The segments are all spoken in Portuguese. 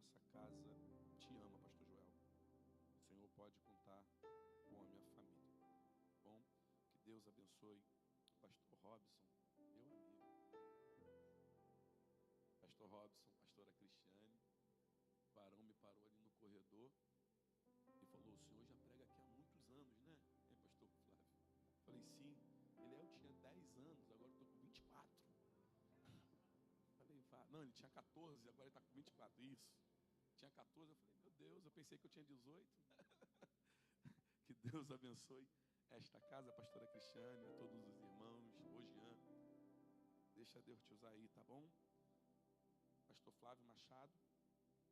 nossa casa te ama, pastor Joel. O Senhor pode contar com a minha família. Bom, que Deus abençoe o pastor Robson, meu amigo. Pastor Robson, pastora Cristiane. O varão me parou ali no corredor e falou: o senhor já prega aqui há muitos anos, né? É, pastor Flávio. Falei: sim. Eu tinha 10 anos, agora eu estou com 24. Falei: não, ele tinha 14, agora ele está com 24. Isso. Tinha 14, eu falei: meu Deus, eu pensei que eu tinha 18. Que Deus abençoe esta casa, pastora Cristiane, a todos os irmãos, o Jean. Deixa Deus te usar aí, tá bom? Pastor Flávio Machado,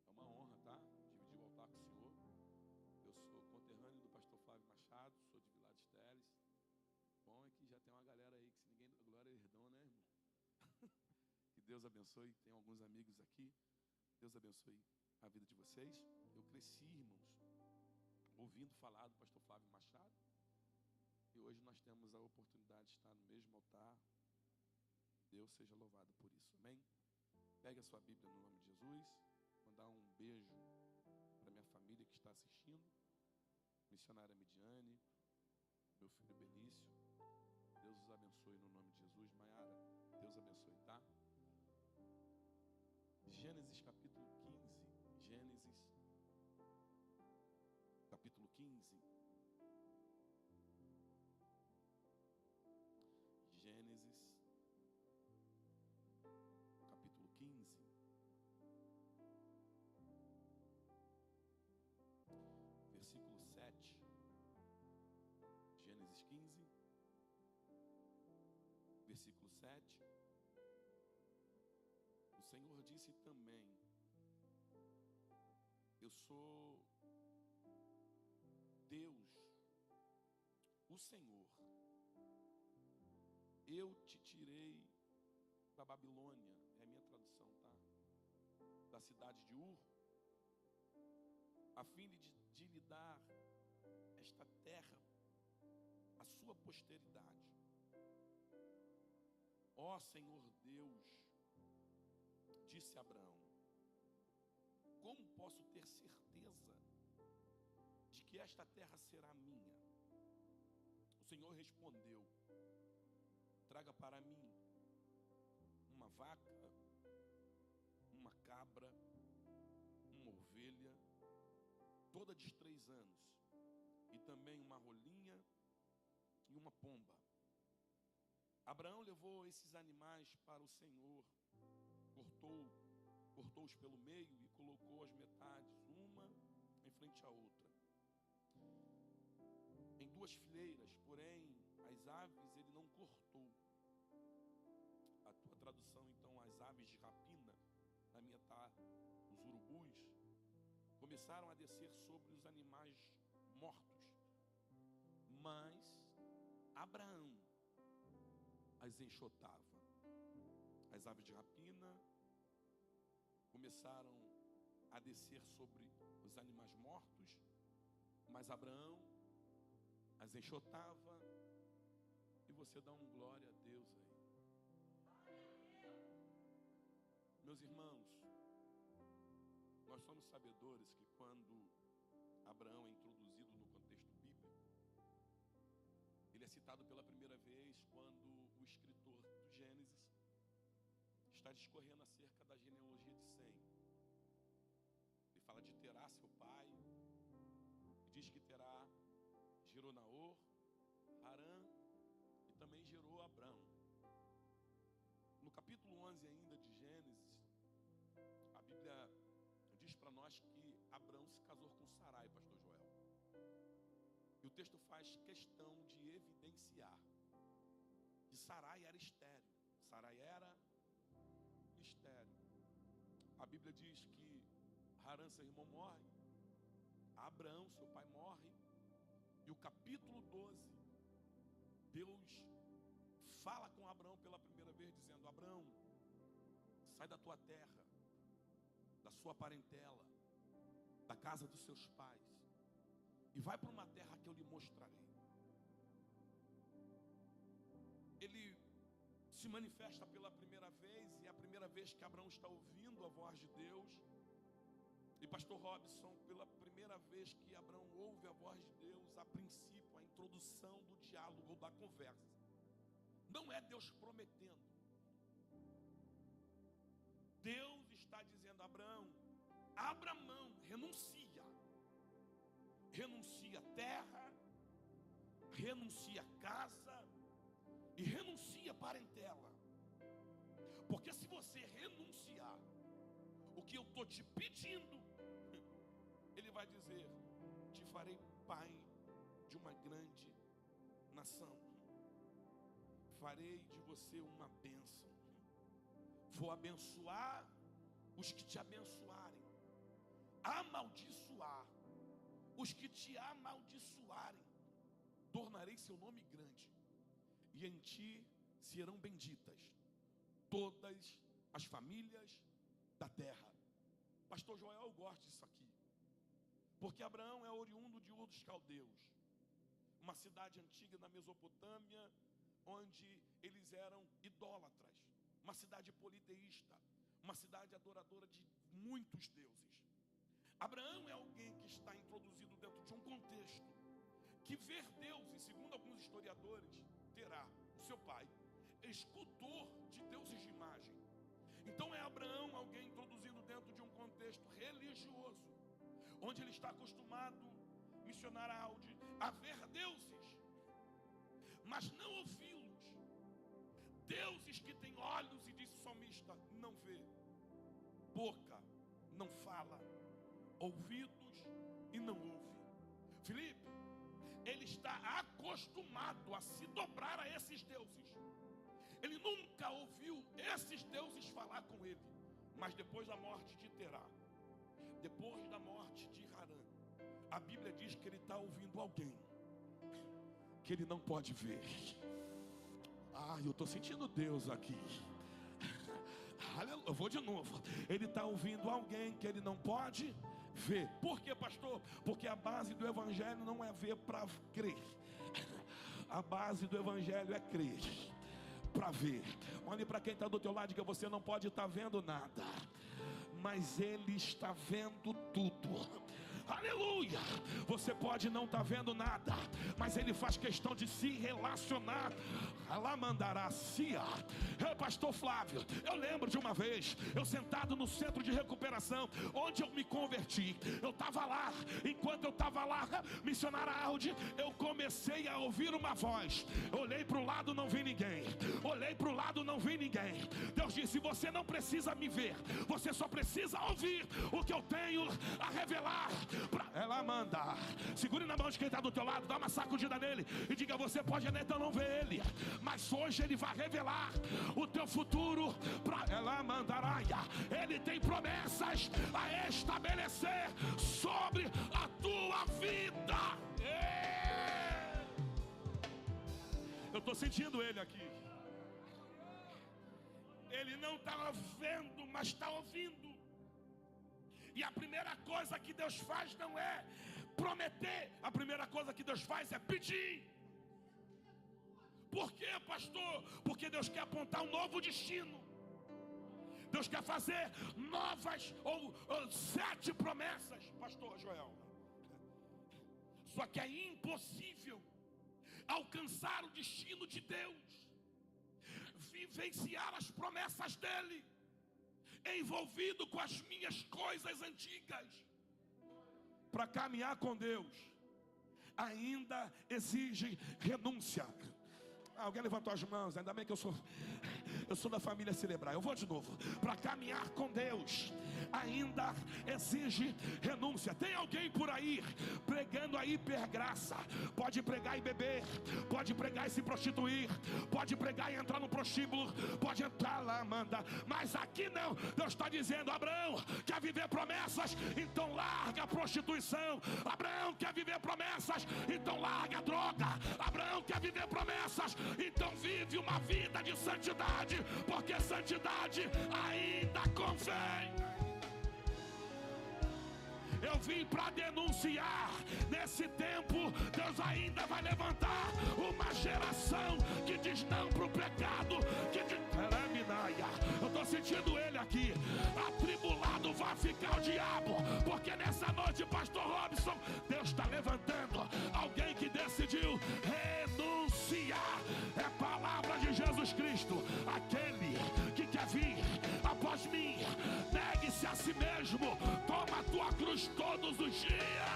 é uma honra, tá? Dividir o altar com o senhor. Eu sou conterrâneo do pastor Flávio Machado, sou de Vila dos Teles. Bom é que já tem uma galera aí que se ninguém dá glória, eles dão, né, irmão? Que Deus abençoe, tem alguns amigos aqui. Deus abençoe a vida de vocês. Eu cresci, irmãos, ouvindo falar do pastor Flávio Machado. E hoje nós temos a oportunidade de estar no mesmo altar. Deus seja louvado por isso, amém? Pegue a sua Bíblia no nome de Jesus. Mandar um beijo para minha família que está assistindo. Missionária Midiane, meu filho Benício. Deus os abençoe no nome de Jesus. Maiara, Deus abençoe, tá? Gênesis capítulo 15. Gênesis capítulo 15. Gênesis capítulo 15. Versículo 7. Gênesis 15. Versículo 7. O Senhor disse também: eu sou Deus, o Senhor. Eu te tirei da Babilônia, é a minha tradução, tá? Da cidade de Ur, a fim de lhe dar esta terra à sua posteridade. Ó Senhor Deus, disse Abraão, como posso ter certeza de que esta terra será minha? O Senhor respondeu: traga para mim uma vaca, uma cabra, uma ovelha, toda de 3 anos, e também uma rolinha e uma pomba. Abraão levou esses animais para o Senhor, cortou-os pelo meio e colocou as metades, uma em frente à outra, em 2 fileiras, porém as aves ele não cortou. A tua tradução então, as aves de rapina, na minha tá os urubus, começaram a descer sobre os animais mortos, mas Abraão as enxotava. As aves de rapina começaram a descer sobre os animais mortos, mas Abraão as enxotava. E você dá um glória a Deus aí. Meus irmãos, nós somos sabedores que quando Abraão é introduzido no contexto bíblico, ele é citado pela primeira vez quando o escritor do Gênesis está discorrendo acerca da genealogia de Sem. Ele fala de Terá, seu pai, e diz que Terá gerou Naor, Harã e também gerou Abrão. No capítulo 11 ainda de Gênesis, a Bíblia diz para nós que Abrão se casou com Sarai, pastor Joel. E o texto faz questão de evidenciar que Sarai era estéril. Sarai era estéril. A Bíblia diz que Harã, seu irmão, morre. Abraão, seu pai, morre. E o capítulo 12, Deus fala com Abraão pela primeira vez, dizendo: Abraão, sai da tua terra, da sua parentela, da casa dos seus pais, e vai para uma terra que eu lhe mostrarei. Ele se manifesta pela primeira vez, e é a primeira vez que Abraão está ouvindo a voz de Deus. E pastor Robson, pela primeira vez que Abraão ouve a voz de Deus, a princípio, a introdução do diálogo ou da conversa, não é Deus prometendo. Deus está dizendo a Abraão: abra mão, renuncia. Renuncia terra, renuncia casa e renuncia parentela. Porque se você renunciar o que eu estou te pedindo, Ele vai dizer: te farei pai de uma grande nação. Farei de você uma bênção. Vou abençoar os que te abençoarem, amaldiçoar os que te amaldiçoarem. Tornarei seu nome grande, e em ti serão benditas todas as famílias da terra. Pastor Joel, eu gosto disso aqui, porque Abraão é oriundo de Ur dos Caldeus, uma cidade antiga na Mesopotâmia, onde eles eram idólatras, uma cidade politeísta, uma cidade adoradora de muitos deuses. Abraão é alguém que está introduzido dentro de um contexto que ver Deus, e segundo alguns historiadores, terá o seu pai escultor de deuses de imagem. Então é Abraão alguém introduzido dentro de um contexto religioso, onde ele está acostumado, missionário Audi, a ver deuses, mas não ouvi-los. Deuses que têm olhos, e disse o salmista, não vê, boca não fala, ouvidos e não ouve. Filipe, ele está acostumado a se dobrar a esses deuses. Ele nunca ouviu esses deuses falar com ele. Mas depois da morte de Terá, depois da morte de Harã, a Bíblia diz que ele está ouvindo alguém que ele não pode ver. Eu estou sentindo Deus aqui. Eu vou de novo. Ele está ouvindo alguém que ele não pode ver. Por quê, pastor? Porque a base do evangelho não é ver para crer. A base do evangelho é crer para ver. Olhe para quem está do teu lado, que você não pode estar vendo nada, mas Ele está vendo tudo. Aleluia! Você pode não estar vendo nada, mas Ele faz questão de se relacionar. Ela mandará cia. Pastor Flávio, eu lembro de uma vez, eu sentado no centro de recuperação, onde eu me converti. Eu estava lá, enquanto eu estava lá, missionário Audi, eu comecei a ouvir uma voz. Olhei para o lado, não vi ninguém. Olhei para o lado, não vi ninguém. Deus disse: você não precisa me ver, você só precisa ouvir o que eu tenho a revelar. Ela manda. Segure na mão de quem está do teu lado, dá uma sacudida nele e diga: você pode então não ver ele, mas hoje ele vai revelar o teu futuro. Ela mandará. Ele tem promessas a estabelecer sobre a tua vida. Eu estou sentindo ele aqui. Ele não está vendo, mas está ouvindo. E a primeira coisa que Deus faz não é prometer. A primeira coisa que Deus faz é pedir. Por quê, pastor? Porque Deus quer apontar um novo destino. Deus quer fazer novas ou 7 promessas, pastor Joel. Só que é impossível alcançar o destino de Deus, vivenciar as promessas dele, envolvido com as minhas coisas antigas. Para caminhar com Deus ainda exige renúncia. Alguém levantou as mãos? Ainda bem que eu sou da família Celebrar. Eu vou de novo. Para caminhar com Deus ainda exige renúncia. Tem alguém por aí pregando a hipergraça? Pode pregar e beber, pode pregar e se prostituir, pode pregar e entrar no prostíbulo, pode entrar lá, manda. Mas aqui não. Deus está dizendo: Abraão quer viver promessas, então larga a prostituição. Abraão quer viver promessas, então larga a droga. Abraão quer viver promessas, então vive uma vida de santidade, porque santidade ainda convém. Eu vim para denunciar. Nesse tempo Deus ainda vai levantar uma geração que diz não para o pecado, que diz... Eu estou sentindo ele aqui. Atribulado vai ficar o diabo, porque nessa noite, pastor Robson, Deus está levantando alguém que decidiu renunciar. É palavra de Jesus Cristo. Aquele que quer vir após mim, negue-se a si mesmo, toma a tua cruz todos os dias.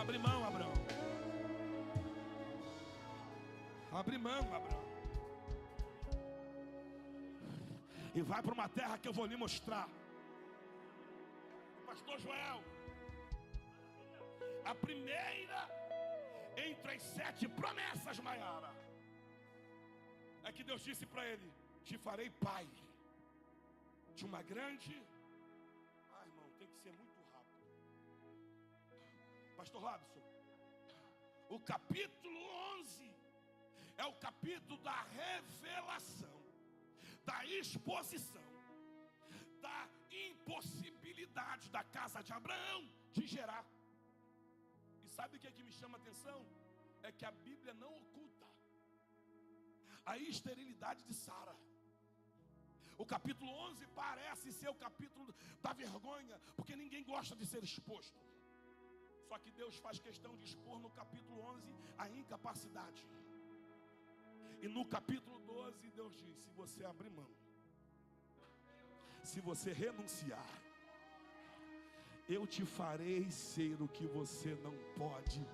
Abre mão, Abraão. Abre mão, Abraão. E vai para uma terra que eu vou lhe mostrar. Pastor Joel, a primeira entre as 7 promessas, Maiara, é que Deus disse para ele: te farei pai de uma grande... Ah, irmão, tem que ser muito rápido. Pastor Robson, o capítulo 11 é o capítulo da revelação, da exposição, da impossibilidade da casa de Abraão de gerar. E sabe o que é que me chama a atenção? É que a Bíblia não oculta a esterilidade de Sara. O capítulo 11 parece ser o capítulo da vergonha, porque ninguém gosta de ser exposto. Só que Deus faz questão de expor no capítulo 11 a incapacidade. E no capítulo 12 Deus diz: se você abrir mão, se você renunciar, eu te farei ser o que você não pode.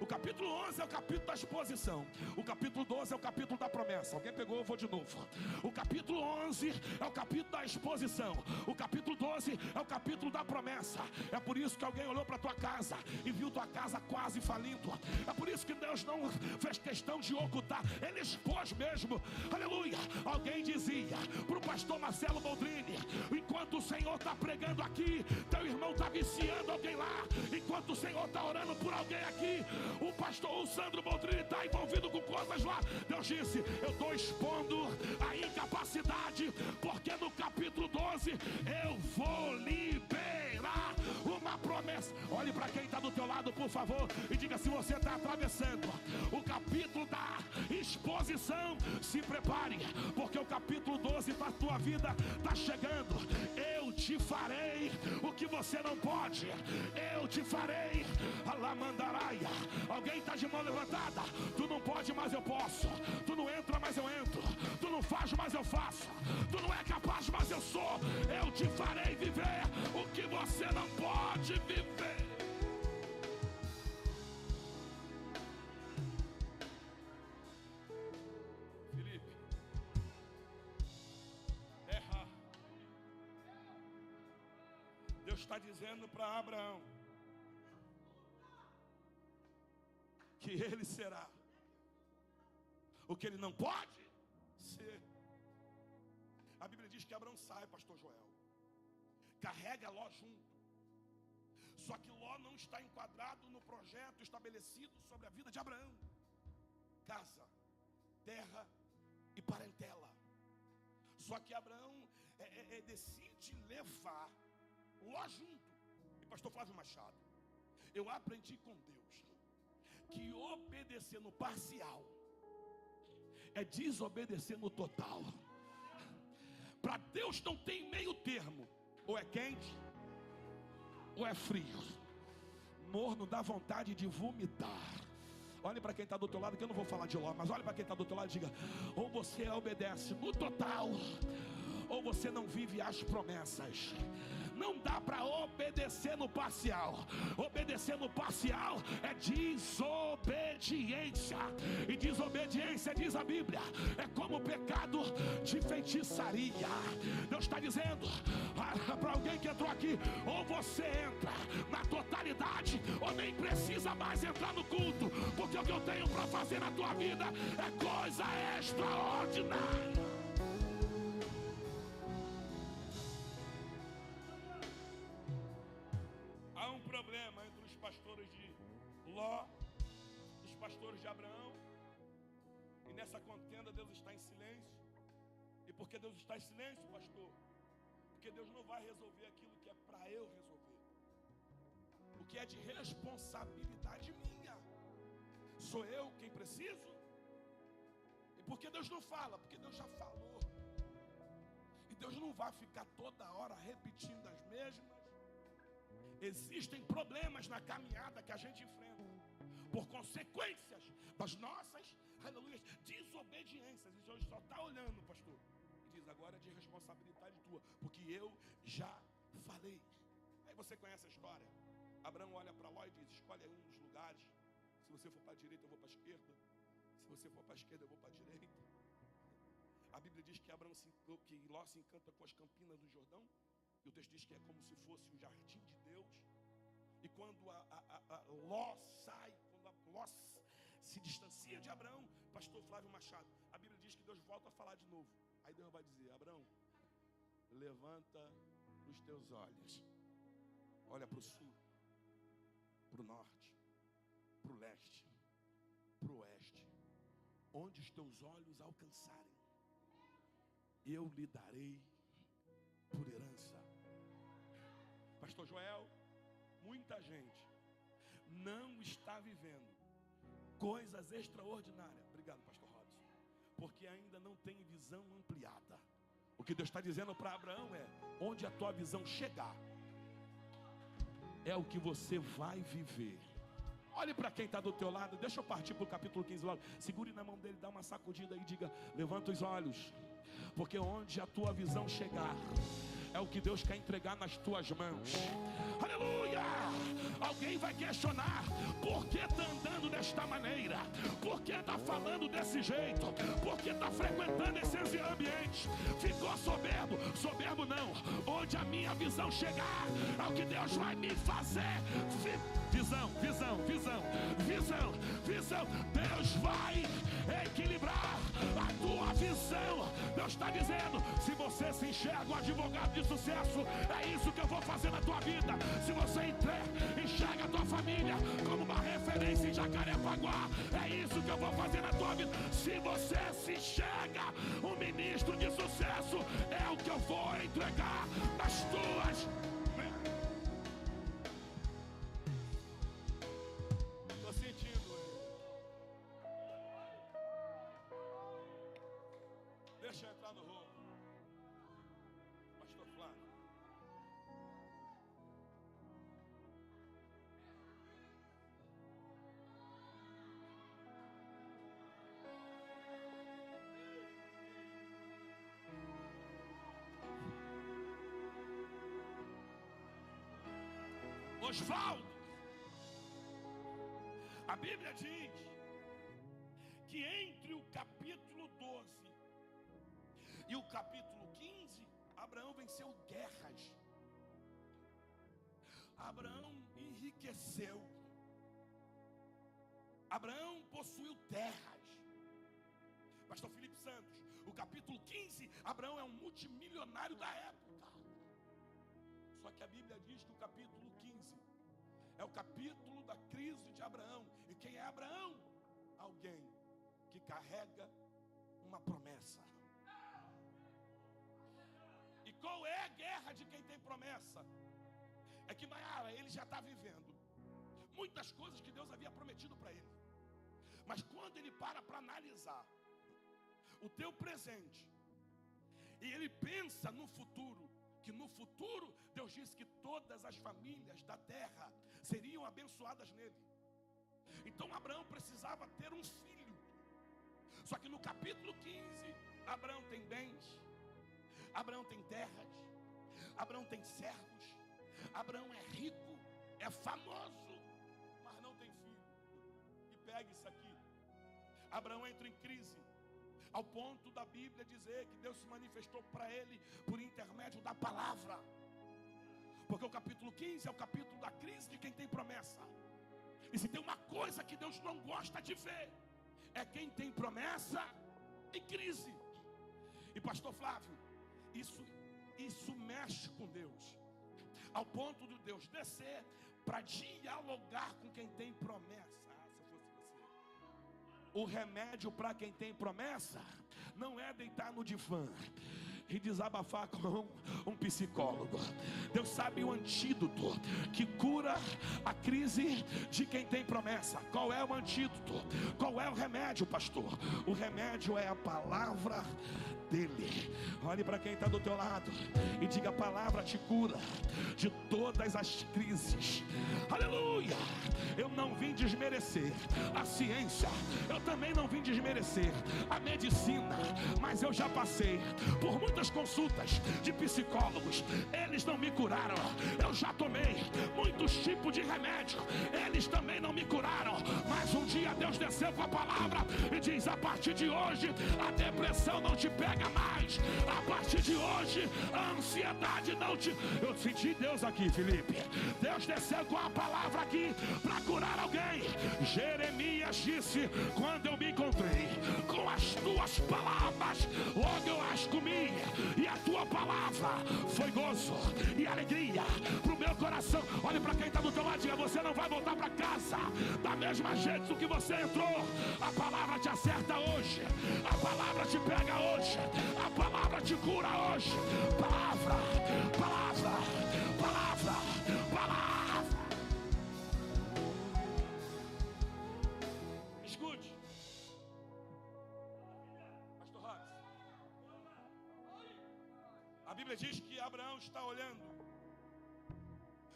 O capítulo 11 é o capítulo da exposição. O capítulo 12 é o capítulo da promessa. Alguém pegou? Eu vou de novo. O capítulo 11 é o capítulo da exposição. O capítulo 12 é o capítulo da promessa. É por isso que alguém olhou para tua casa e viu tua casa quase falindo. É por isso que Deus não fez questão de ocultar. Ele expôs mesmo. Aleluia. Alguém dizia para o pastor Marcelo Boldrini: enquanto o Senhor está pregando aqui, teu irmão está viciando alguém lá. Enquanto o Senhor está orando por alguém aqui, o pastor Sandro Boldrini está envolvido com coisas lá. Deus disse: eu estou expondo a incapacidade, porque no capítulo 12 eu vou liberar uma promessa. Olhe para quem está do teu lado, por favor, e diga: se você está atravessando o capítulo da exposição, se prepare, porque o capítulo 12 da tua vida está chegando. Eu te farei o que você não pode. Eu te farei Alamandaraia. Alguém está de mão levantada. Tu não pode, mas eu posso. Tu não entra, mas eu entro. Tu não faz, mas eu faço. Tu não é capaz, mas eu sou. Eu te farei viver o que você não pode viver. Felipe, terra. Deus está dizendo para Abraão que ele será o que ele não pode ser. A Bíblia diz que Abraão sai, pastor Joel, carrega Ló junto. Só que Ló não está enquadrado no projeto estabelecido sobre a vida de Abraão: casa, terra e parentela. Só que Abraão decide levar Ló junto. E pastor Flávio Machado, eu aprendi com Deus que obedecer no parcial é desobedecer no total. Para Deus não tem meio termo. Ou é quente ou é frio. Morno dá vontade de vomitar. Olhe para quem está do teu lado, que eu não vou falar de Ló, mas olhe para quem está do teu lado e diga: ou você obedece no total, ou você não vive as promessas. Não dá para obedecer no parcial. Obedecer no parcial é desobediência. E desobediência, diz a Bíblia, é como o pecado de feitiçaria. Deus está dizendo para alguém que entrou aqui: ou você entra na totalidade, ou nem precisa mais entrar no culto, porque o que eu tenho para fazer na tua vida é coisa extraordinária. Há um problema entre os pastores de Ló e os pastores de Abraão. E nessa contenda Deus está em silêncio. E por que Deus está em silêncio, pastor? Porque Deus não vai resolver aquilo que é para eu resolver. O que é de responsabilidade minha. Sou eu quem preciso? Porque Deus não fala, porque Deus já falou. E Deus não vai ficar toda hora repetindo as mesmas. Existem problemas na caminhada que a gente enfrenta, por consequências das nossas, aleluia, desobediências. E Deus só está olhando, pastor, e diz: agora é de responsabilidade tua, porque eu já falei. Aí você conhece a história. Abraão olha para Ló e diz: escolhe aí um dos lugares. Se você for para a direita, eu vou para a esquerda. Se você for para a esquerda, eu vou para a direita. A Bíblia diz que que Ló se encanta com as campinas do Jordão. E o texto diz que é como se fosse o jardim de Deus. E quando Ló sai, quando Ló se distancia de Abraão, pastor Flávio Machado, a Bíblia diz que Deus volta a falar de novo. Aí Deus vai dizer: Abraão, levanta os teus olhos, olha para o sul, para o norte, para o leste, para o oeste. Onde os teus olhos alcançarem, eu lhe darei por herança. Pastor Joel, muita gente não está vivendo coisas extraordinárias. Obrigado, pastor Robson. Porque ainda não tem visão ampliada. O que Deus está dizendo para Abraão é: onde a tua visão chegar, é o que você vai viver. Olhe para quem está do teu lado. Deixa eu partir para o capítulo 15 logo. Segure na mão dele, dá uma sacudida e diga: levanta os olhos, porque onde a tua visão chegar, é o que Deus quer entregar nas tuas mãos. Aleluia! Alguém vai questionar: por que está andando desta maneira? Por que está falando desse jeito? Por que está frequentando esses ambientes? Ficou soberbo? Soberbo não. Onde a minha visão chegar, é o que Deus vai me fazer. Visão, visão, visão, visão, visão. Deus vai equilibrar a tua visão. Deus está dizendo: se você se enxerga um advogado de sucesso, é isso que eu vou fazer na tua vida. Se você enxerga a tua família como uma referência em Jacarepaguá, é isso que eu vou fazer na tua vida. Se você se enxerga um ministro de sucesso, é o que eu vou entregar nas tuas. Estou sentindo. Deixa eu entrar no rolo. Pastor Flávio. Osvaldo, a Bíblia diz que entre o capítulo 12 e o capítulo 15, Abraão venceu guerras. Abraão enriqueceu. Abraão possuiu terras. Pastor Felipe Santos, o capítulo 15, Abraão é um multimilionário da época. Só que a Bíblia diz que o capítulo 15 é o capítulo da crise de Abraão. E quem é Abraão? Alguém que carrega uma promessa. E qual é a guerra de quem tem promessa? É que Maiara, ele já está vivendo muitas coisas que Deus havia prometido para ele. Mas quando ele para analisar o teu presente, e ele pensa no futuro, que no futuro Deus disse que todas as famílias da terra seriam abençoadas nele. Então Abraão precisava ter um filho. Só que no capítulo 15, Abraão tem bens, Abraão tem terras, Abraão tem servos, Abraão é rico, é famoso, mas não tem filho. E pega isso aqui. Abraão entra em crise, ao ponto da Bíblia dizer que Deus se manifestou para ele por intermédio da palavra. Porque o capítulo 15 é o capítulo da crise de quem tem promessa. E se tem uma coisa que Deus não gosta de ver, é quem tem promessa e crise. E pastor Flávio, isso mexe com Deus, ao ponto de Deus descer para dialogar com quem tem promessa. Se fosse você, o remédio para quem tem promessa não é deitar no divã, e desabafar com um psicólogo. Deus sabe o antídoto que cura a crise de quem tem promessa. Qual é o antídoto? Qual é o remédio, pastor? O remédio é a palavra dele. Olhe para quem está do teu lado e diga: a palavra te cura de todas as crises. Aleluia! Eu não vim desmerecer a ciência, eu também não vim desmerecer a medicina, mas eu já passei por muitas consultas de psicólogos, eles não me curaram. Eu já tomei muitos tipos de remédio, eles também não me curaram. Mas um dia Deus desceu com a palavra e diz: a partir de hoje a depressão não te pega mais, a partir de hoje a ansiedade não te... Eu senti Deus aqui, Felipe. Deus desceu com a palavra aqui para curar alguém. Jeremias disse: quando eu me encontrei com as tuas palavras, logo eu as comi, e a tua palavra foi gozo e alegria para o meu coração. Olhe para quem está do teu lado e diga: você não vai voltar para casa da mesma jeito que você entrou. A palavra te acerta hoje, a palavra te pega hoje, a palavra te cura hoje. Palavra, palavra, palavra, palavra. Escute, Pastor Robson. A Bíblia diz que Abraão está olhando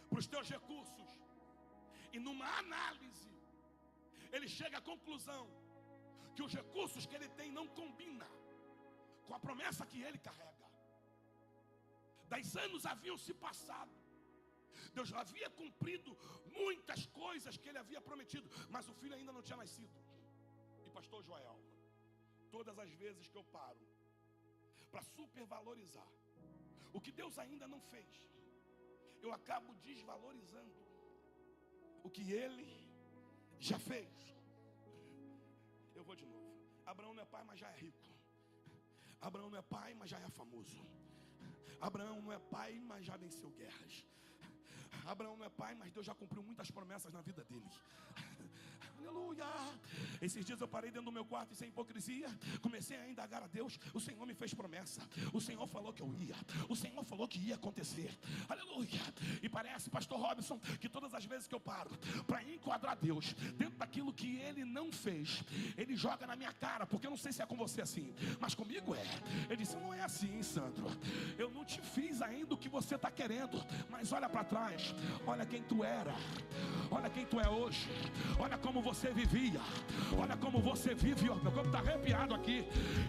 para os teus recursos e numa análise ele chega à conclusão que os recursos que ele tem não combinam com a promessa que ele carrega. 10 anos haviam se passado, Deus havia cumprido muitas coisas que ele havia prometido, mas o filho ainda não tinha nascido. E pastor Joel, todas as vezes que eu paro para supervalorizar o que Deus ainda não fez, eu acabo desvalorizando o que ele já fez. Eu vou de novo. Abraão não é pai, mas já é rico. Abraão não é pai, mas já é famoso. Abraão não é pai, mas já venceu guerras. Abraão não é pai, mas Deus já cumpriu muitas promessas na vida dele. Aleluia. Esses dias eu parei dentro do meu quarto e, sem hipocrisia, comecei a indagar a Deus. O Senhor me fez promessa, o Senhor falou que eu ia, o Senhor falou que ia acontecer. Aleluia. E parece, pastor Robson, que todas as vezes que eu paro para enquadrar Deus dentro daquilo que Ele não fez, Ele joga na minha cara. Porque eu não sei se é com você assim, mas comigo é. Ele disse: não é assim, Sandro, eu não te fiz ainda o que você está querendo, mas olha para trás, olha quem tu era, olha quem tu é hoje, olha como você vivia, olha como você vive. Meu corpo está arrepiado aqui.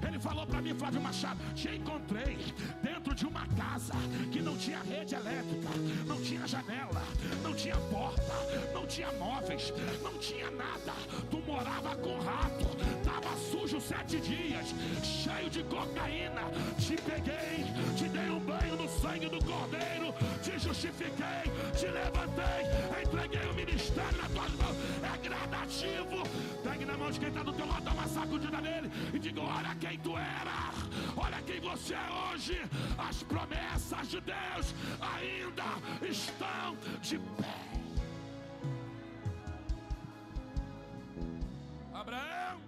Ele falou para mim: Flávio Machado, te encontrei dentro de uma casa que não tinha rede elétrica, não tinha janela, não tinha porta, não tinha móveis, não tinha nada. Tu morava com rato, estava sujo 7 dias, cheio de cocaína. Te peguei, te dei um banho no sangue do Cordeiro, te justifiquei, te levantei, entreguei o ministério nas tuas mãos. É gradativo. Pegue na mão de quem está do teu lado, dá uma sacudida nele e diga: olha quem tu era, olha quem você é hoje. As promessas de Deus ainda estão de pé. Abraão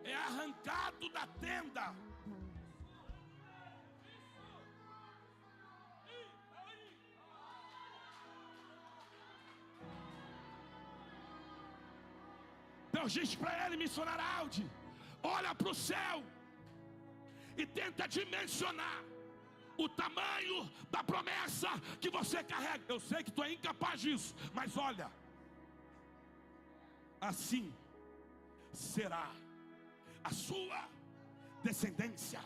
é arrancado da tenda. Deus diz para ele, missionário Aldi: olha para o céu e tenta dimensionar o tamanho da promessa que você carrega. Eu sei que tu é incapaz disso, mas olha, assim será a sua descendência.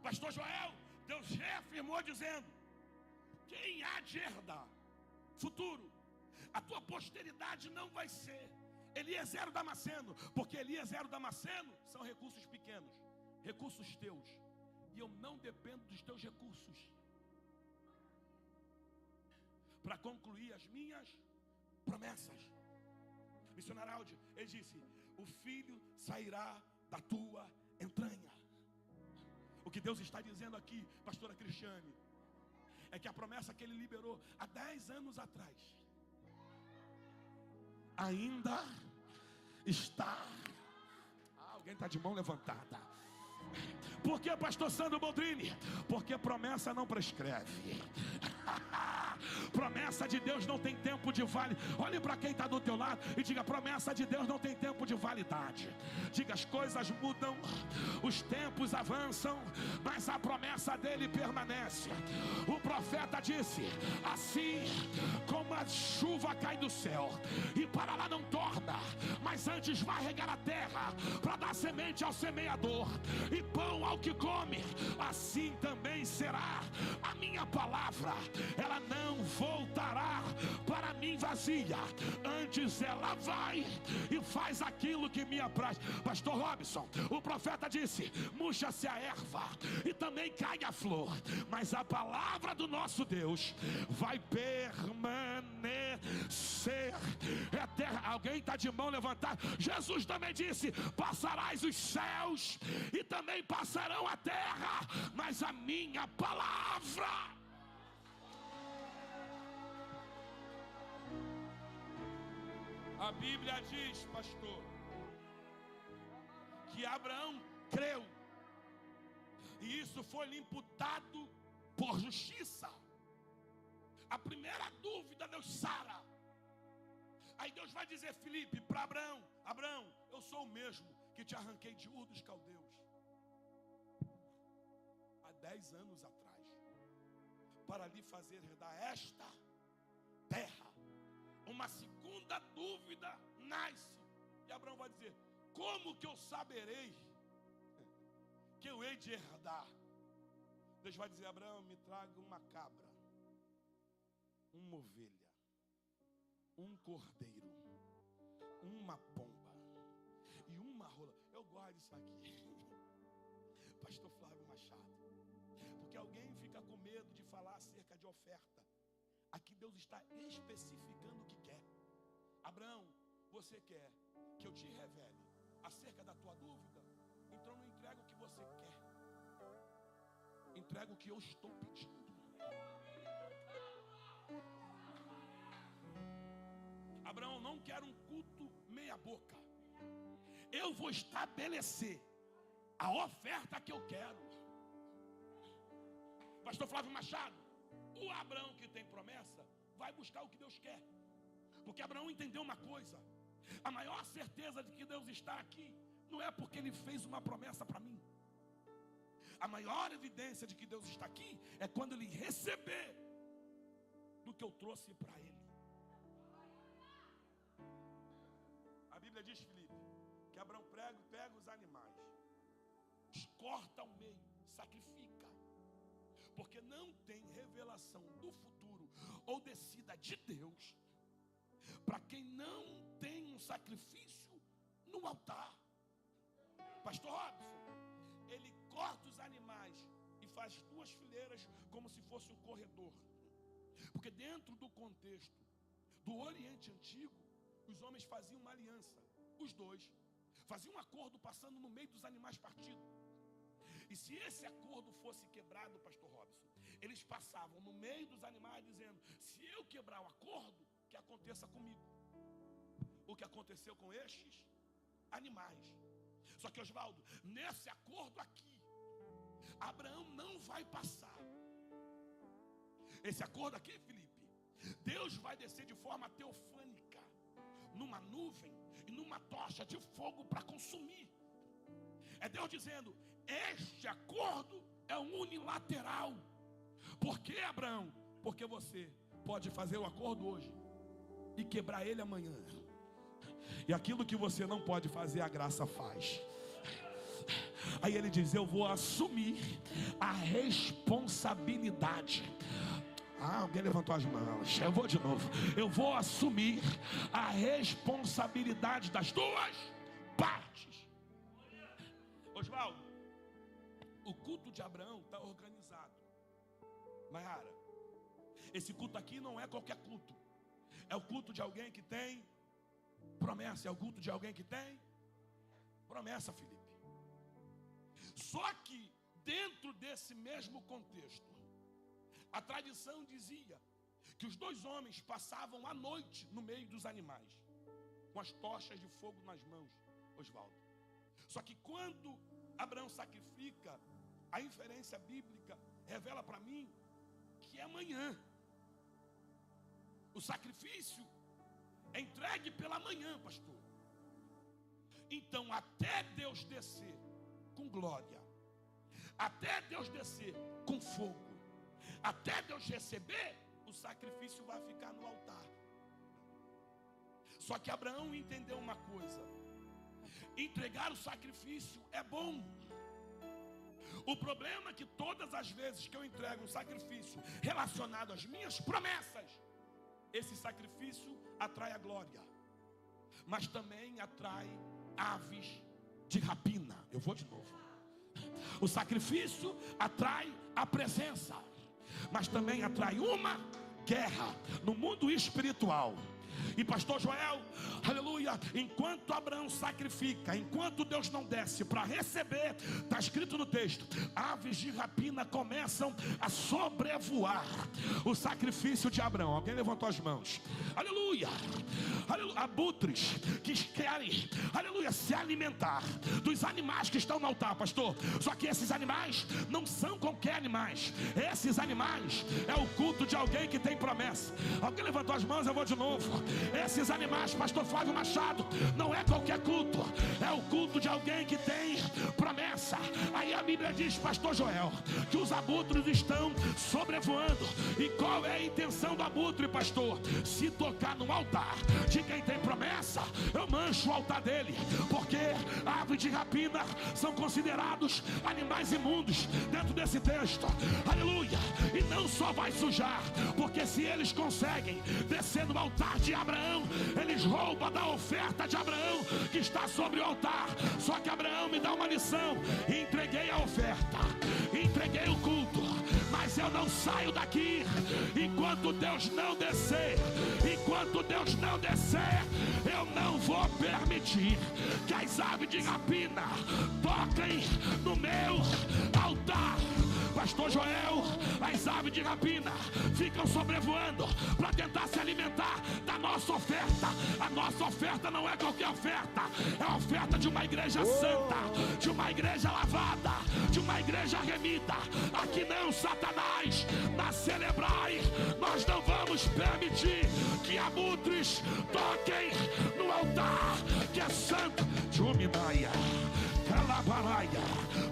Pastor Joel, Deus reafirmou dizendo: quem há de herdar futuro, a tua posteridade não vai ser Eliezer Damasceno, porque Eliezer Damasceno são recursos pequenos, recursos teus, e eu não dependo dos teus recursos para concluir as minhas promessas. Missionário Aldi, ele disse: o filho sairá da tua entranha. O que Deus está dizendo aqui, pastora Cristiane, é que a promessa que Ele liberou há 10 anos atrás ainda está. Alguém está de mão levantada. Por que, pastor Sandro Boldrini? Porque promessa não prescreve. Promessa de Deus não tem tempo de validade. Olhe para quem está do teu lado e diga: promessa de Deus não tem tempo de validade. Diga: as coisas mudam, os tempos avançam, mas a promessa dele permanece. O profeta disse: assim como a chuva cai do céu e para lá não torna, mas antes vai regar a terra para dar semente ao semeador e pão ao que come, assim também será a minha palavra. Ela não voltará para mim vazia, antes ela vai e faz aquilo que me apraz. Pastor Robson, o profeta disse: murcha-se a erva e também cai a flor, mas a palavra do nosso Deus vai permanecer eterna. Alguém está de mão levantada? Jesus também disse: passarás os céus e também passarão a terra, mas a minha palavra. A Bíblia diz, pastor, que Abraão creu, e isso foi-lhe imputado por justiça. A primeira dúvida Deus sara. Aí Deus vai dizer, Filipe, para Abraão: Abraão, eu sou o mesmo que te arranquei de Ur dos Caldeus há 10 anos atrás, para lhe fazer herdar esta terra. Uma segunda dúvida nasce, e Abraão vai dizer: como que eu saberei que eu hei de herdar? Deus vai dizer: Abraão, me traga uma cabra, uma ovelha, um cordeiro, uma pomba e uma rola. Eu gosto disso aqui, pastor Flávio Machado, porque alguém fica com medo de falar acerca de oferta. Aqui Deus está especificando o que quer. Abraão, você quer que eu te revele acerca da tua dúvida? Então não entrega o que você quer, entrega o que eu estou pedindo. Abraão, não quero um culto meia boca. Eu vou estabelecer a oferta que eu quero. Pastor Flávio Machado, o Abraão que tem promessa vai buscar o que Deus quer, porque Abraão entendeu uma coisa: a maior certeza de que Deus está aqui não é porque Ele fez uma promessa para mim. A maior evidência de que Deus está aqui é quando Ele receber do que eu trouxe para Ele. A Bíblia diz, Filipe, que Abraão pega os animais, corta ao meio, sacrifica, porque não tem revelação do futuro ou descida de Deus para quem não tem um sacrifício no altar. Pastor Robson, ele corta os animais e faz 2 fileiras como se fosse um corredor, porque dentro do contexto do Oriente Antigo, os homens faziam uma aliança, os dois faziam um acordo passando no meio dos animais partidos. E se esse acordo fosse quebrado, pastor Robson, eles passavam no meio dos animais dizendo: se eu quebrar o acordo, que aconteça comigo. O que aconteceu com estes animais. Só que, Osvaldo, nesse acordo aqui, Abraão não vai passar. Esse acordo aqui, Filipe, Deus vai descer de forma teofânica, numa nuvem e numa tocha de fogo para consumir. É Deus dizendo: este acordo é unilateral. Por que, Abraão? Porque você pode fazer o acordo hoje e quebrar ele amanhã. E aquilo que você não pode fazer, a graça faz. Aí ele diz: eu vou assumir a responsabilidade. Alguém levantou as mãos. Eu vou de novo. Eu vou assumir a responsabilidade das 2 partes. Osvaldo, o culto de Abraão está organizado. Maiara, esse culto aqui não é qualquer culto. É o culto de alguém que tem promessa. É o culto de alguém que tem promessa, Filipe. Só que dentro desse mesmo contexto, a tradição dizia que os 2 homens passavam a noite no meio dos animais. com as tochas de fogo nas mãos, Oswaldo. Só que quando Abraão sacrifica, a inferência bíblica revela para mim que é amanhã. O sacrifício é entregue pela manhã, pastor. Então, até Deus descer com glória, até Deus descer com fogo, até Deus receber, o sacrifício vai ficar no altar. Só que Abraão entendeu uma coisa: entregar o sacrifício é bom. O problema é que todas as vezes que eu entrego um sacrifício relacionado às minhas promessas, esse sacrifício atrai a glória, mas também atrai aves de rapina. Eu vou de novo. O sacrifício atrai a presença, mas também atrai uma guerra no mundo espiritual. E pastor Joel, aleluia, enquanto Abraão sacrifica, enquanto Deus não desce para receber, está escrito no texto, aves de rapina começam a sobrevoar o sacrifício de Abraão. Alguém levantou as mãos? Aleluia, aleluia. Abutres que querem, aleluia, se alimentar dos animais que estão no altar, pastor. Só que esses animais não são qualquer animais. Esses animais é o culto de alguém que tem promessa. Alguém levantou as mãos? Eu vou de novo. Esses animais, pastor Flávio Machado, não é qualquer culto, é o culto de alguém que tem promessa. Aí a Bíblia diz, pastor Joel, que os abutres estão sobrevoando. E qual é a intenção do abutre, pastor? Se tocar no altar de quem tem promessa, eu mancho o altar dele, porque aves de rapina são considerados animais imundos dentro desse texto, aleluia. E não só vai sujar, porque se eles conseguem descer no altar de Abraão, eles roubam da oferta de Abraão que está sobre o altar. Só que Abraão me dá uma lição: entreguei a oferta, entreguei o culto, mas eu não saio daqui enquanto Deus não descer. Enquanto Deus não descer, eu não vou permitir que as aves de rapina toquem no meu altar. Pastor Joel, as aves de rapina ficam sobrevoando para tentar se alimentar da nossa oferta. A nossa oferta não é qualquer oferta, é a oferta de uma igreja santa, de uma igreja lavada, de uma igreja remida. Aqui não, Satanás, na Celebrai nós não vamos permitir que abutres toquem no altar que é santo. Juminaia, Calabaraia,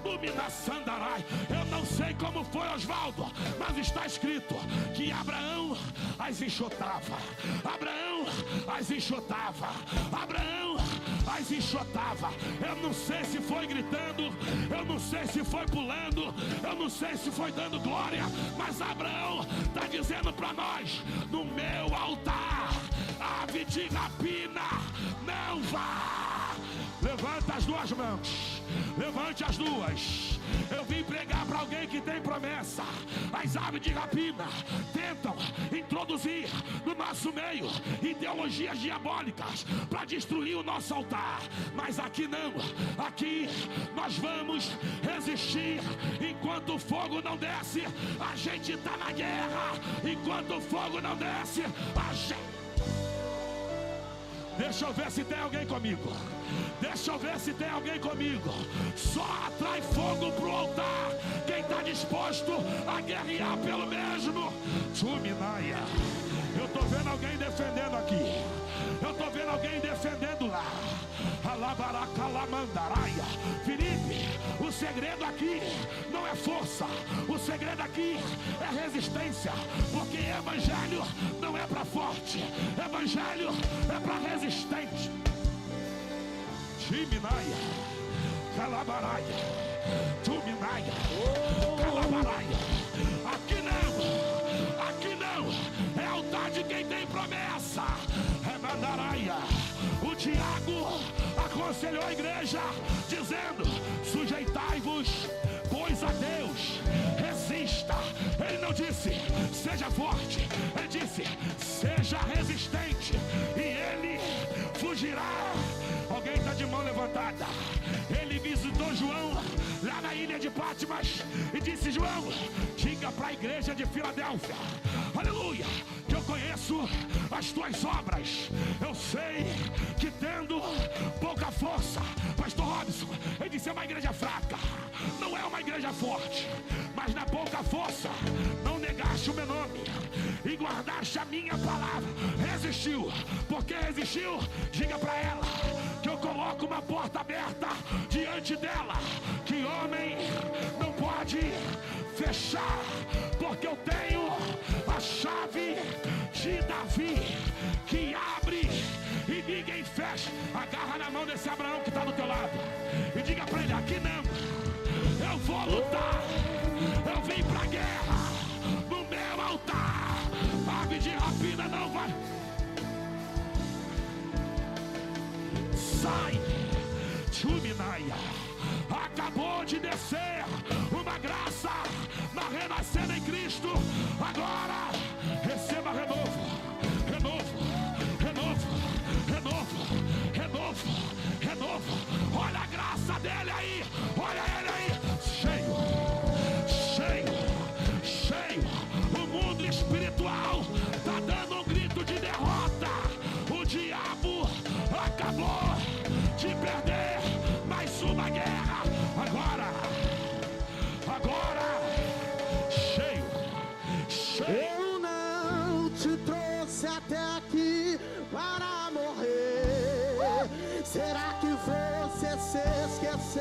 Lumina Sandarai. Eu não sei como foi, Oswaldo, mas está escrito que Abraão as enxotava. Abraão as enxotava. Abraão as enxotava. Eu não sei se foi gritando, eu não sei se foi pulando, eu não sei se foi dando glória, mas Abraão está dizendo para nós: no meu altar, ave de rapina não vá. Levanta as duas mãos, levante as duas. Eu vim pregar para alguém que tem promessa. As aves de rapina tentam introduzir no nosso meio ideologias diabólicas para destruir o nosso altar, mas aqui não. Aqui nós vamos resistir. Enquanto o fogo não desce, a gente está na guerra. Enquanto o fogo não desce, a gente... Deixa eu ver se tem alguém comigo. Deixa eu ver se tem alguém comigo. Só atrai fogo pro altar quem está disposto a guerrear pelo mesmo. Chuminaia. Eu estou vendo alguém defendendo aqui. Eu estou vendo alguém defendendo lá. Alabaracalamandaria. Felipe, o segredo aqui não é força. O segredo aqui é resistência. Porque evangelho não é para forte. Evangelho é para resistente. Chiminaia, Calabaraia, Tuminaia, Calabaraia. Aqui não, é altar de quem tem promessa. É Mandaraia. O Tiago aconselhou a igreja dizendo: sujeitai-vos, pois a Deus, resista. Ele não disse seja forte, ele disse seja resistente, e ele fugirá. Alguém está de mão levantada. Ele visitou João lá na ilha de Patmos e disse: João, diga para a igreja de Filadélfia, aleluia, que eu conheço as tuas obras. Eu sei que tendo pouca força, pastor Robson, ele disse: é uma igreja fraca, não é uma igreja forte, mas na pouca força não negaste o meu nome e guardaste a minha palavra. Resistiu. Por que resistiu? Diga para ela que eu coloco uma porta aberta diante dela, que homem não pode fechar, porque eu tenho a chave de Davi, que abre e ninguém fecha. Agarra na mão desse Abraão que está do teu lado e diga para ele: aqui não, eu vou lutar, eu vim pra guerra no meu altar. Ave de rapina não vai. Sai, Tchuminaia. Acabou de descer uma graça na renascida em Cristo. Agora receba renovo, renovo, renovo, renovo, renovo, renovo. Olha a graça dele aí, olha ele aí, cheio, cheio, cheio. O mundo espiritual está dando um grito de derrota. O diabo acabou de perder mais uma guerra. Agora, cheio, cheio. Eu não te trouxe até aqui para morrer. Será que você se esqueceu?